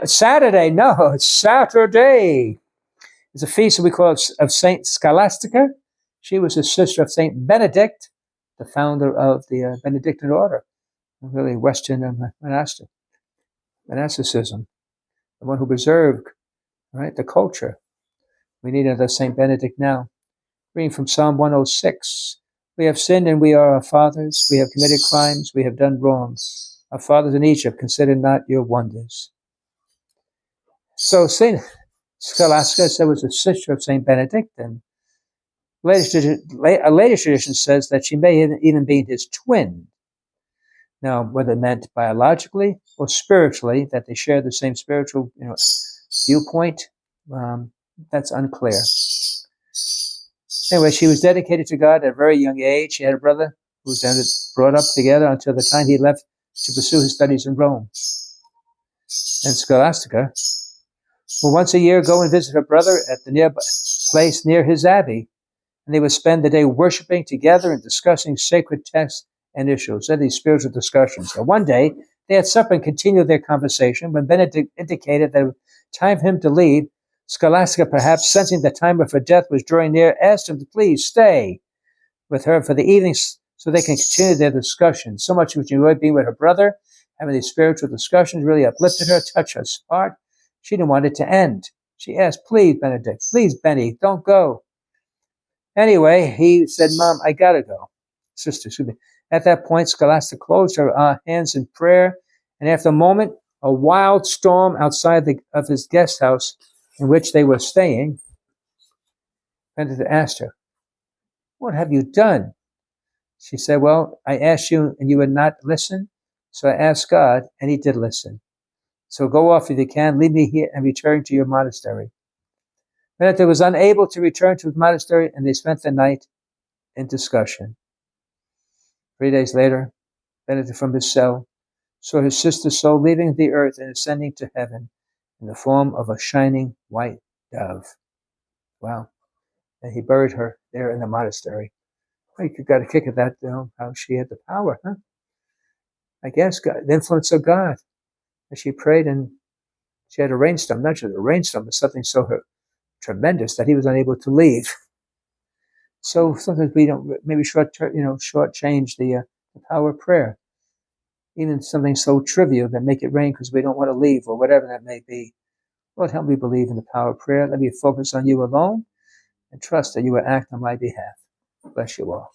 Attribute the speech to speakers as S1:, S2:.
S1: Saturday, no, it's Saturday. It's a feast that we call it of Saint Scholastica. She was a sister of Saint Benedict, the founder of the Benedictine order, really Western monasticism, the one who preserved, right, the culture. We need another Saint Benedict now. Reading from Psalm 106. We have sinned and we are our fathers. We have committed crimes. We have done wrong. Our fathers in Egypt consider not your wonders. So Saint Scholastica was a sister of Saint Benedict, and a later tradition says that she may have even been his twin. Now, whether it meant biologically or spiritually, that they share the same spiritual viewpoint, that's unclear. Anyway, she was dedicated to God at a very young age. She had a brother who was brought up together until the time he left to pursue his studies in Rome. And Scholastica will once a year go and visit her brother at the nearby place near his abbey, and they would spend the day worshiping together and discussing sacred texts and issues. They're these spiritual discussions. So one day, they had supper and continued their conversation. When Benedict indicated that it was time for him to leave, Scholastica, perhaps sensing the time of her death was drawing near, asked him to please stay with her for the evening so they can continue their discussion. So much she enjoyed being with her brother, having these spiritual discussions really uplifted her, touched her heart. She didn't want it to end. She asked, please, Benedict, please, Benny, don't go. Anyway, he said, Mom, I gotta go. Sister, excuse me. At that point, Scholastica closed her hands in prayer, and after a moment, a wild storm outside of his guest house in which they were staying, Benedict asked her, what have you done? She said, well, I asked you and you would not listen, so I asked God, and he did listen. So go off if you can, leave me here and return to your monastery. Benedict was unable to return to his monastery, and they spent the night in discussion. 3 days later, Benedict from his cell saw his sister's soul leaving the earth and ascending to heaven in the form of a shining white dove. Wow. And he buried her there in the monastery. Well, you got a kick at that, how she had the power, huh? I guess God, the influence of God. And she prayed and she had a rainstorm, not just a rainstorm, but something so tremendous that he was unable to leave. So sometimes we don't maybe shortchange the power of prayer. Even something so trivial that make it rain because we don't want to leave or whatever that may be. Lord, help me believe in the power of prayer. Let me focus on you alone and trust that you will act on my behalf. Bless you all.